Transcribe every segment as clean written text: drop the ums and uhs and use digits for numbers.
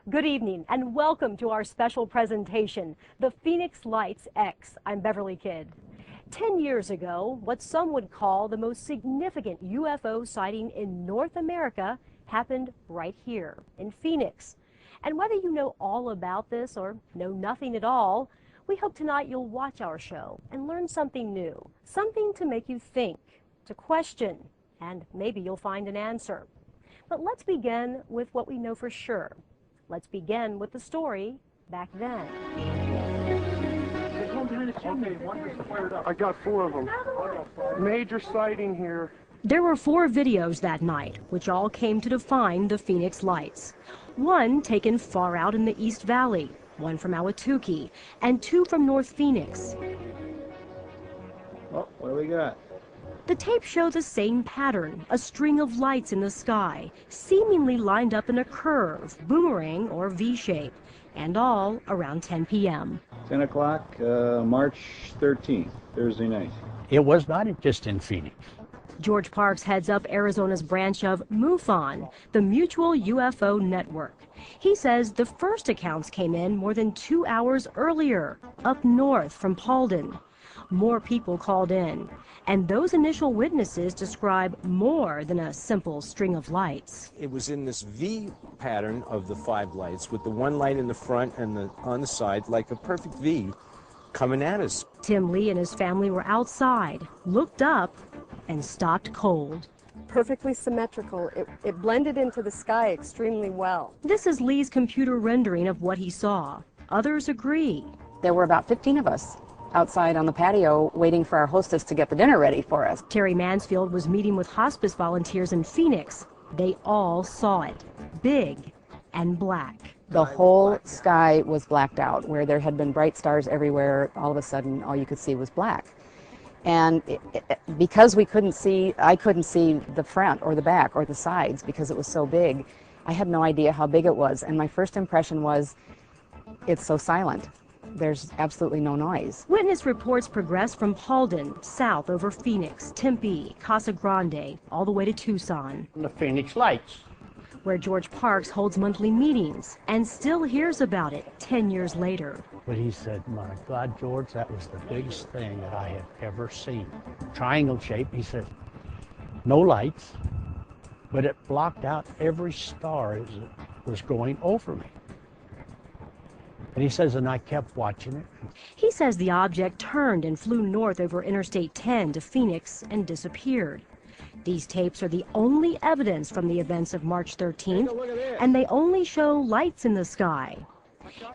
Good evening and welcome to our special presentation, the Phoenix Lights X. I'm Beverly Kidd. 10 years ago, what some would call the most significant UFO sighting in North America happened right here in Phoenix. And whether you know all about this or know nothing at all, we hope tonight you'll watch our show and learn something new, something to make you think, to question, and maybe you'll find an answer. But let's begin with what we know for sure. Let's begin with the story back then. I got 4 of them. Major sighting here. There were 4 videos that night, which all came to define the Phoenix Lights. One taken far out in the East Valley, one from Ahwatukee, and 2 from North Phoenix. Oh, what do we got? The tape showed the same pattern, a string of lights in the sky, seemingly lined up in a curve, boomerang, or V-shape, and all around 10 p.m. 10 o'clock, March 13th, Thursday night. It was not just in Phoenix. George Parks heads up Arizona's branch of MUFON, the Mutual UFO Network. He says the first accounts came in more than 2 hours earlier, up north from Paulden. More people called in, and those initial witnesses describe more than a simple string of lights. It was in this V pattern of the 5 lights, with the one light in the front and on the side, like a perfect V, coming at us. Tim Lee and his family were outside, looked up, and stopped cold. Perfectly symmetrical. It blended into the sky extremely well. This is Lee's computer rendering of what he saw. Others agree. There were about 15 of us outside on the patio waiting for our hostess to get the dinner ready for us. Terry Mansfield was meeting with hospice volunteers in Phoenix. They all saw it, big and black. The whole sky was blacked out. Where there had been bright stars everywhere, all of a sudden all you could see was black. And because I couldn't see the front or the back or the sides because it was so big, I had no idea how big it was. And my first impression was, it's so silent. There's absolutely no noise. Witness reports progressed from Paulden, south over Phoenix, Tempe, Casa Grande, all the way to Tucson. The Phoenix Lights. Where George Parks holds monthly meetings and still hears about it 10 years later. But he said, my God, George, that was the biggest thing that I have ever seen. Triangle shape, he said, no lights, but it blocked out every star as it was going over me. And he says, and I kept watching it. He says the object turned and flew north over Interstate 10 to Phoenix and disappeared. These tapes are the only evidence from the events of March 13th, and they only show lights in the sky.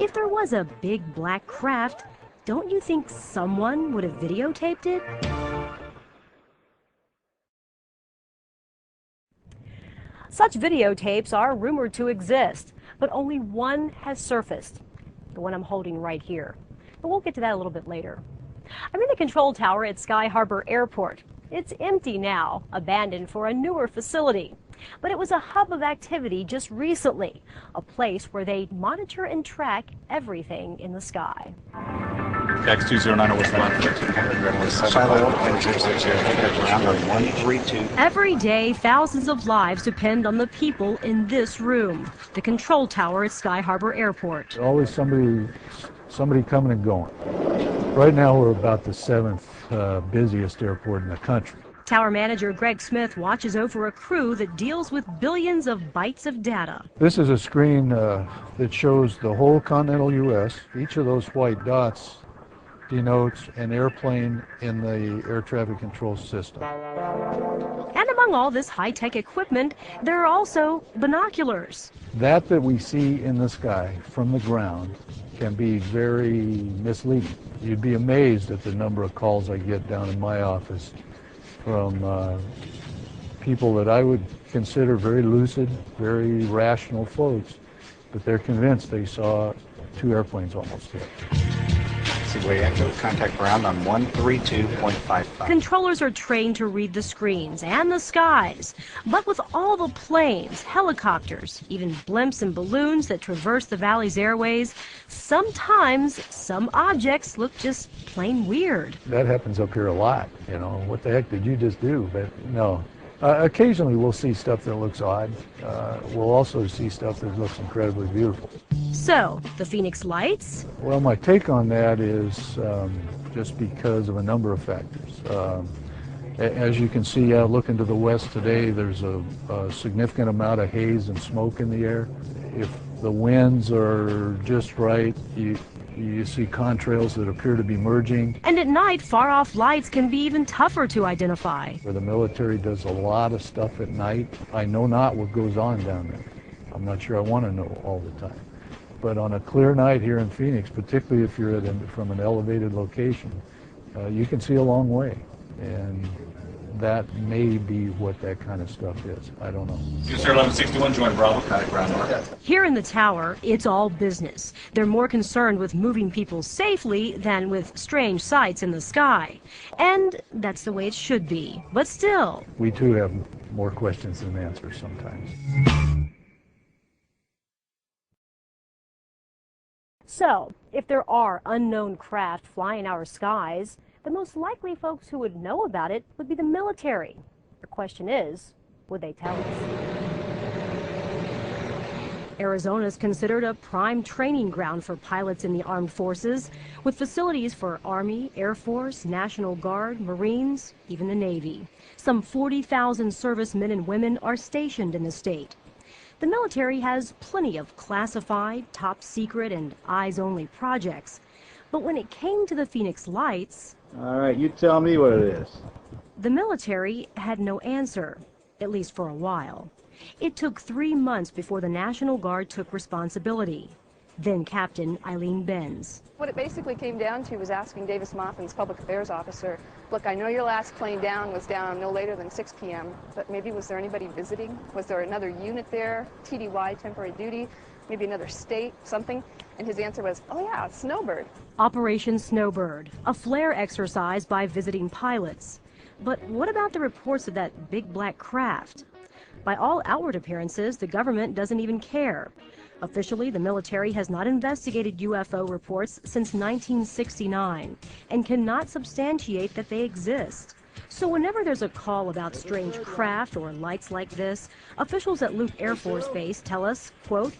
If there was a big black craft, don't you think someone would have videotaped it? Such videotapes are rumored to exist, but only one has surfaced. The one I'm holding right here. But we'll get to that a little bit later. I'm in the control tower at Sky Harbor Airport. It's empty now, abandoned for a newer facility. But it was a hub of activity just recently, a place where they monitor and track everything in the sky. X209 was 132. Every day, thousands of lives depend on the people in this room, the control tower at Sky Harbor Airport. Always somebody coming and going. Right now we're about the 7th busiest airport in the country. Tower manager Greg Smith watches over a crew that deals with billions of bytes of data. This is a screen that shows the whole continental U.S. Each of those white dots denotes an airplane in the air traffic control system. And among all this high-tech equipment, there are also binoculars. That we see in the sky from the ground can be very misleading. You'd be amazed at the number of calls I get down in my office from people that I would consider very lucid, very rational folks, but they're convinced they saw 2 airplanes almost hit. Seaway Echo, contact ground on 132.55. Controllers are trained to read the screens and the skies, but with all the planes, helicopters, even blimps and balloons that traverse the valley's airways, sometimes some objects look just plain weird. That happens up here a lot, you know. What the heck did you just do? But no, Occasionally we'll see stuff that looks odd. We'll also see stuff that looks incredibly beautiful. So, the Phoenix Lights? Well, my take on that is just because of a number of factors. As you can see, looking to the west today, there's a significant amount of haze and smoke in the air. If the winds are just right, you see contrails that appear to be merging. And at night, far-off lights can be even tougher to identify. Where the military does a lot of stuff at night, I know not what goes on down there. I'm not sure I want to know all the time. But on a clear night here in Phoenix, particularly if you're from an elevated location, you can see a long way. And that may be what that kind of stuff is. I don't know. Sir, 1161, join Bravo, contact ground north. Here in the tower, it's all business. They're more concerned with moving people safely than with strange sights in the sky. And that's the way it should be. But still, we too have more questions than answers sometimes. So, if there are unknown craft flying our skies, the most likely folks who would know about it would be the military. The question is, would they tell us? Arizona is considered a prime training ground for pilots in the armed forces, with facilities for Army, Air Force, National Guard, Marines, even the Navy. Some 40,000 servicemen and women are stationed in the state. The military has plenty of classified, top secret, and eyes-only projects. But when it came to the Phoenix Lights, all right, you tell me what it is. The military had no answer, at least for a while. It took 3 months before the National Guard took responsibility. Then Captain Eileen Benz. What it basically came down to was asking Davis Moffin's public affairs officer, look, I know your last plane down was down no later than 6 p.m., but maybe was there anybody visiting? Was there another unit there, TDY, temporary duty, maybe another state, something? And his answer was, oh yeah, Snowbird. Operation Snowbird, a flare exercise by visiting pilots. But what about the reports of that big black craft? By all outward appearances, the government doesn't even care. Officially, the military has not investigated UFO reports since 1969 and cannot substantiate that they exist. So whenever there's a call about strange craft or lights like this, officials at Luke Air Force Base tell us, quote,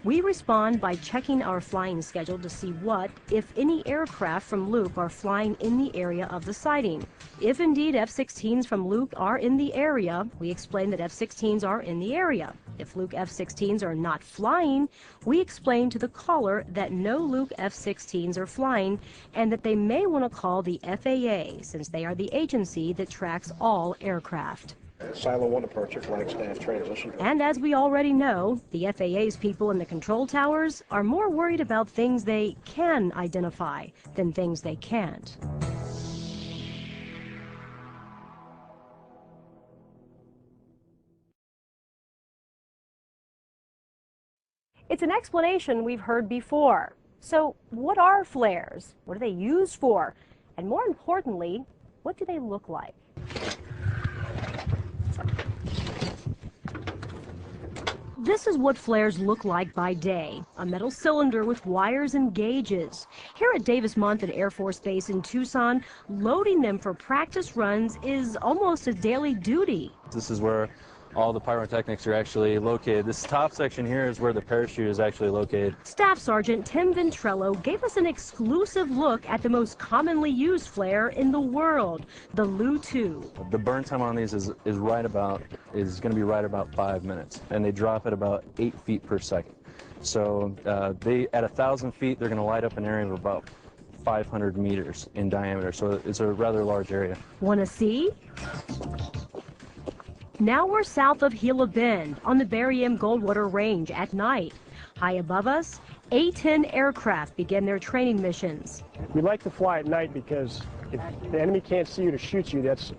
we respond by checking our flying schedule to see what, if any, aircraft from Luke are flying in the area of the sighting. If indeed F-16s from Luke are in the area, we explain that F-16s are in the area. If Luke F-16s are not flying, we explain to the caller that no Luke F-16s are flying and that they may want to call the FAA since they are the agency that tracks all aircraft. Silo 1 departure, flight staff transition. And as we already know, the FAA's people in the control towers are more worried about things they can identify than things they can't. It's an explanation we've heard before. So what are flares? What are they used for? And more importantly, what do they look like? This is what flares look like by day, a metal cylinder with wires and gauges. Here at Davis-Monthan Air Force Base in Tucson, loading them for practice runs is almost a daily duty. This is where all the pyrotechnics are actually located. This top section here is where the parachute is actually located. Staff Sergeant Tim Ventrello gave us an exclusive look at the most commonly used flare in the world, the Lu-2. The burn time on these is going to be right about 5 minutes, and they drop at about 8 feet per second. So at 1,000 feet, they're going to light up an area of about 500 meters in diameter, so it's a rather large area. Want to see? Now we're south of Gila Bend on the Barry M. Goldwater Range at night. High above us, A-10 aircraft begin their training missions. We like to fly at night because if the enemy can't see you to shoot you, that's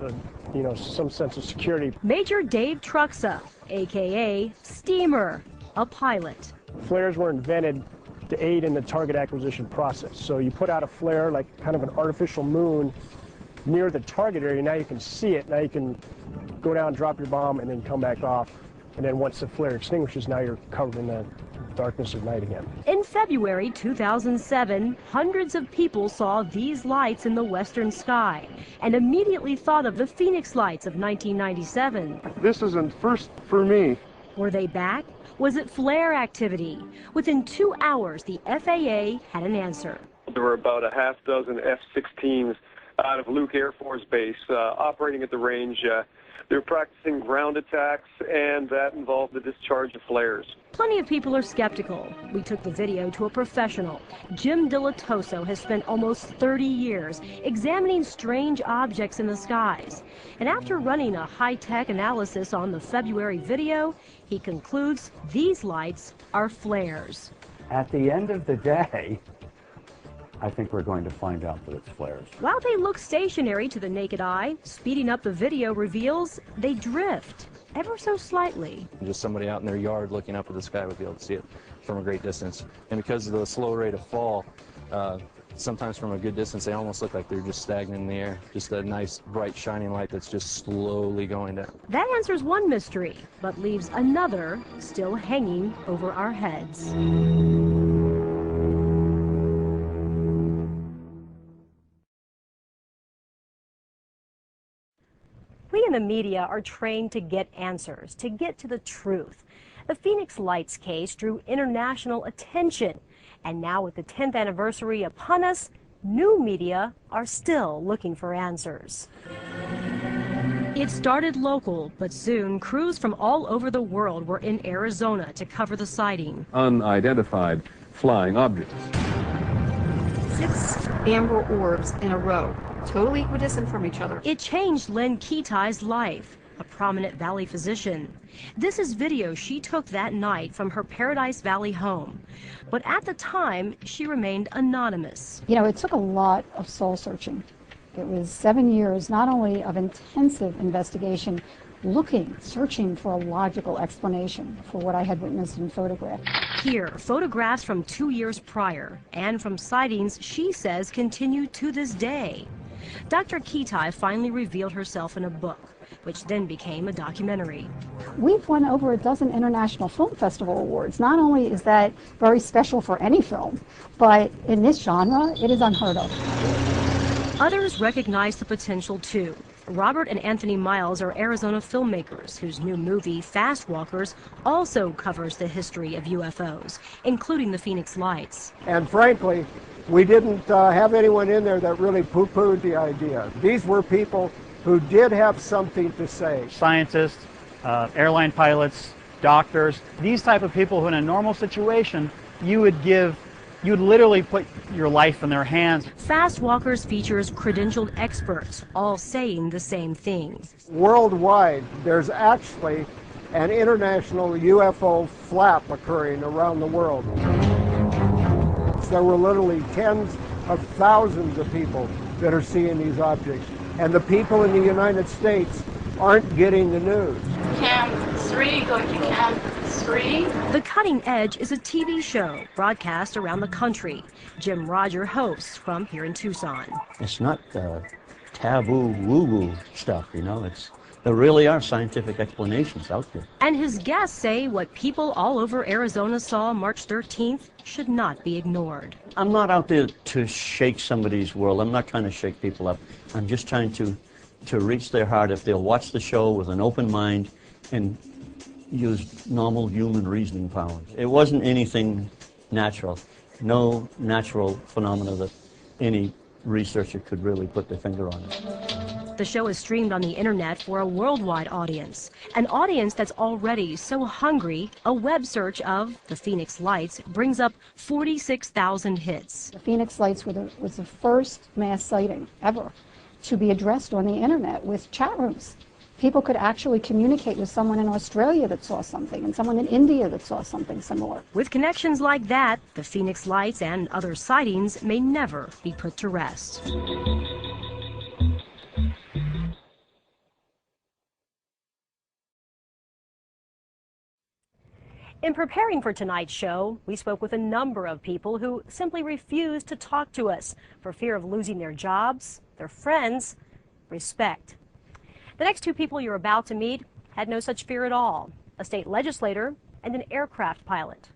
some sense of security. Major Dave Truxa, a.k.a. Steamer, a pilot. Flares were invented to aid in the target acquisition process. So you put out a flare, like kind of an artificial moon, near the target area. Now you can see it. Now you can go down, drop your bomb, and then come back off. And then once the flare extinguishes, now you're covered in the darkness of night again. In February 2007, hundreds of people saw these lights in the western sky and immediately thought of the Phoenix Lights of 1997. This isn't first for me. Were they back? Was it flare activity? Within 2 hours, the FAA had an answer. There were about a half dozen F-16s out of Luke Air Force Base operating at the range. They were practicing ground attacks, and that involved the discharge of flares. Plenty of people are skeptical. We took the video to a professional. Jim Dilatoso has spent almost 30 years examining strange objects in the skies. And after running a high-tech analysis on the February video, he concludes these lights are flares. At the end of the day, I think we're going to find out that it's flares. While they look stationary to the naked eye, speeding up the video reveals they drift ever so slightly. Just somebody out in their yard looking up at the sky would be able to see it from a great distance. And because of the slow rate of fall, sometimes from a good distance they almost look like they're just stagnant in the air. Just a nice, bright, shining light that's just slowly going down. That answers one mystery, but leaves another still hanging over our heads. We in the media are trained to get answers, to get to the truth. The Phoenix Lights case drew international attention, and now with the 10th anniversary upon us, new media are still looking for answers. It started local, but soon crews from all over the world were in Arizona to cover the sighting. Unidentified flying objects. 6 amber orbs in a row, totally equidistant from each other. It changed Len Kitai's life, a prominent Valley physician. This is video she took that night from her Paradise Valley home. But at the time, she remained anonymous. You know, it took a lot of soul searching. It was 7 years, not only of intensive investigation, searching for a logical explanation for what I had witnessed in photographs. Here, photographs from 2 years prior and from sightings she says continue to this day. Dr. Kitai finally revealed herself in a book, which then became a documentary. We've won over a dozen International Film Festival awards. Not only is that very special for any film, but in this genre, it is unheard of. Others recognize the potential too. Robert and Anthony Miles are Arizona filmmakers whose new movie, Fast Walkers, also covers the history of UFOs, including the Phoenix Lights. And frankly, we didn't have anyone in there that really poo-pooed the idea. These were people who did have something to say. Scientists, airline pilots, doctors, these type of people who in a normal situation you'd literally put your life in their hands. Fast Walkers features credentialed experts, all saying the same thing. Worldwide, there's actually an international UFO flap occurring around the world. There were literally tens of thousands of people that are seeing these objects. And the people in the United States aren't getting the news. Cam 3, go to Cam 3. The Cutting Edge is a TV show broadcast around the country. Jim Roger hosts from here in Tucson. It's not taboo woo-woo stuff, you know. There really are scientific explanations out there. And his guests say what people all over Arizona saw March 13th should not be ignored. I'm not out there to shake somebody's world. I'm not trying to shake people up. I'm just trying to reach their heart if they'll watch the show with an open mind and use normal human reasoning powers. It wasn't anything natural. No natural phenomena that any researcher could really put their finger on it. The show is streamed on the internet for a worldwide audience, an audience that's already so hungry. A web search of the Phoenix Lights brings up 46,000 hits. The Phoenix Lights was the first mass sighting ever to be addressed on the internet with chat rooms. People could actually communicate with someone in Australia that saw something and someone in India that saw something similar. With connections like that, the Phoenix Lights and other sightings may never be put to rest. In preparing for tonight's show, we spoke with a number of people who simply refused to talk to us for fear of losing their jobs, their friends, respect. The next two people you're about to meet had no such fear at all, a state legislator and an aircraft pilot.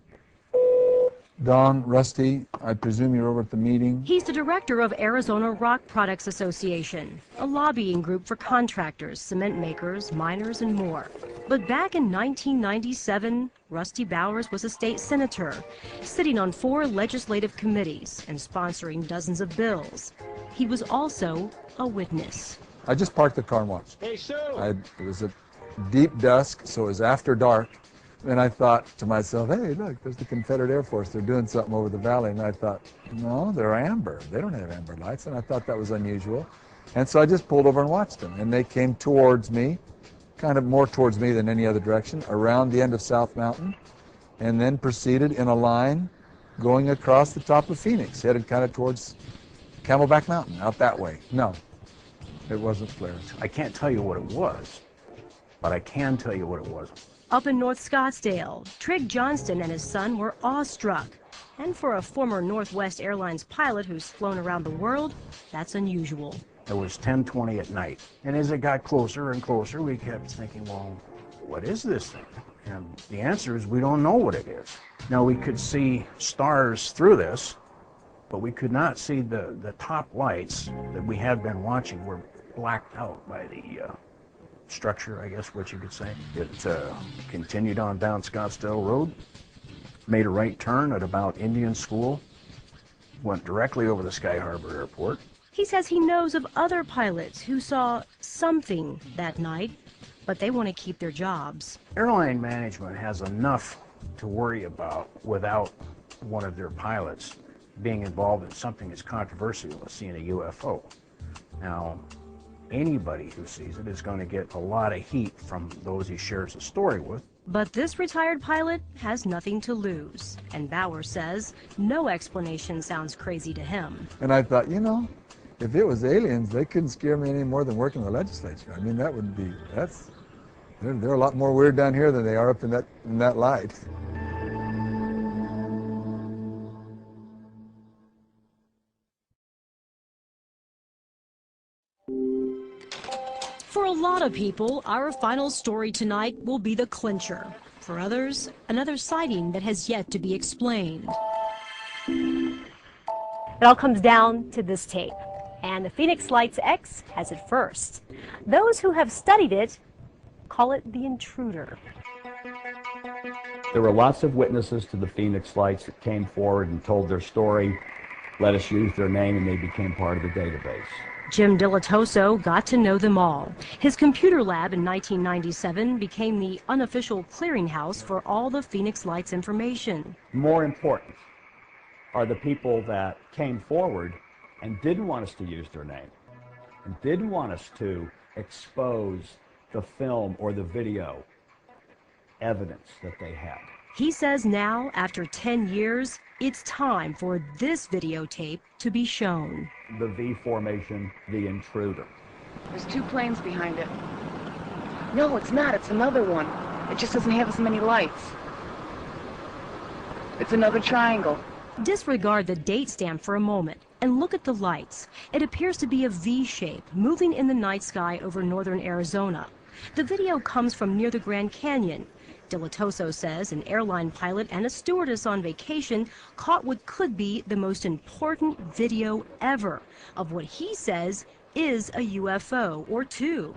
Don, Rusty, I presume you're over at the meeting. He's the director of Arizona Rock Products Association, a lobbying group for contractors, cement makers, miners, and more. But back in 1997, Rusty Bowers was a state senator, sitting on 4 legislative committees and sponsoring dozens of bills. He was also a witness. I just parked the car and watched. Hey, Sue! It was a deep dusk, so it was after dark. And I thought to myself, hey, look, there's the Confederate Air Force. They're doing something over the valley. And I thought, no, they're amber. They don't have amber lights. And I thought that was unusual. And so I just pulled over and watched them. And they came towards me, kind of more towards me than any other direction, around the end of South Mountain, and then proceeded in a line going across the top of Phoenix, headed kind of towards Camelback Mountain, out that way. No, it wasn't flares. I can't tell you what it was, but I can tell you what it wasn't. Up in North Scottsdale, Trig Johnston and his son were awestruck. And for a former Northwest Airlines pilot who's flown around the world, that's unusual. It was 10:20 at night. And as it got closer and closer, we kept thinking, well, what is this thing? And the answer is we don't know what it is. Now, we could see stars through this, but we could not see the top lights that we had been watching were blacked out by the structure, I guess what you could say. It continued on down Scottsdale Road, made a right turn at about Indian School, went directly over the Sky Harbor Airport. He says he knows of other pilots who saw something that night, but they want to keep their jobs. Airline management has enough to worry about without one of their pilots being involved in something as controversial as seeing a UFO. Now, anybody who sees it is going to get a lot of heat from those he shares a story with. But this retired pilot has nothing to lose. And Bauer says no explanation sounds crazy to him. And I thought, you know, if it was aliens, they couldn't scare me any more than working in the legislature. I mean, that would be, they're a lot more weird down here than they are up in that light. For a lot of people, our final story tonight will be the clincher. For others, another sighting that has yet to be explained. It all comes down to this tape, and the Phoenix Lights X has it first. Those who have studied it call it the intruder. There were lots of witnesses to the Phoenix Lights that came forward and told their story, let us use their name, and they became part of the database. Jim Dilatoso got to know them all. His computer lab in 1997 became the unofficial clearinghouse for all the Phoenix Lights information. More important are the people that came forward and didn't want us to use their name and didn't want us to expose the film or the video evidence that they had. He says now, after 10 years, it's time for this videotape to be shown. The V formation, the intruder. There's 2 planes behind it. No, it's not. It's another one. It just doesn't have as many lights. It's another triangle. Disregard the date stamp for a moment and look at the lights. It appears to be a V shape moving in the night sky over northern Arizona. The video comes from near the Grand Canyon. Dilatoso says an airline pilot and a stewardess on vacation caught what could be the most important video ever of what he says is a UFO or 2.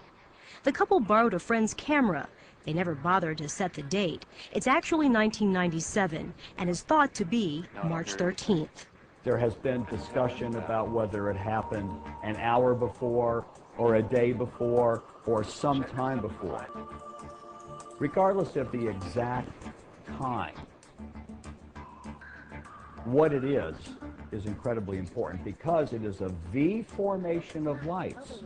The couple borrowed a friend's camera. They never bothered to set the date. It's actually 1997 and is thought to be March 13th. There has been discussion about whether it happened an hour before or a day before or some time before. Regardless of the exact time, what it is incredibly important because it is a V formation of lights,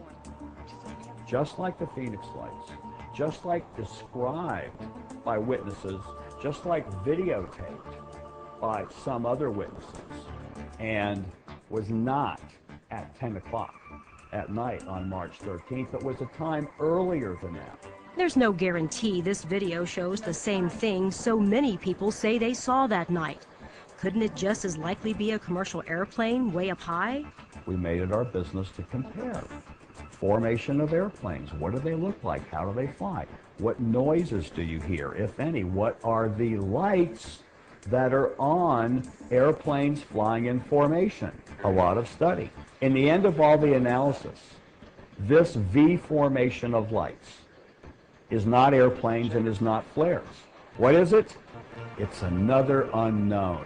just like the Phoenix Lights, just like described by witnesses, just like videotaped by some other witnesses, and was not at 10 o'clock at night on March 13th. It was a time earlier than that. There's no guarantee this video shows the same thing so many people say they saw that night. Couldn't it just as likely be a commercial airplane way up high? We made it our business to compare. Formation of airplanes. What do they look like? How do they fly? What noises do you hear, if any? What are the lights that are on airplanes flying in formation. A lot of study. In the end of all the analysis, this V formation of lights is not airplanes and is not flares. What is it? It's another unknown.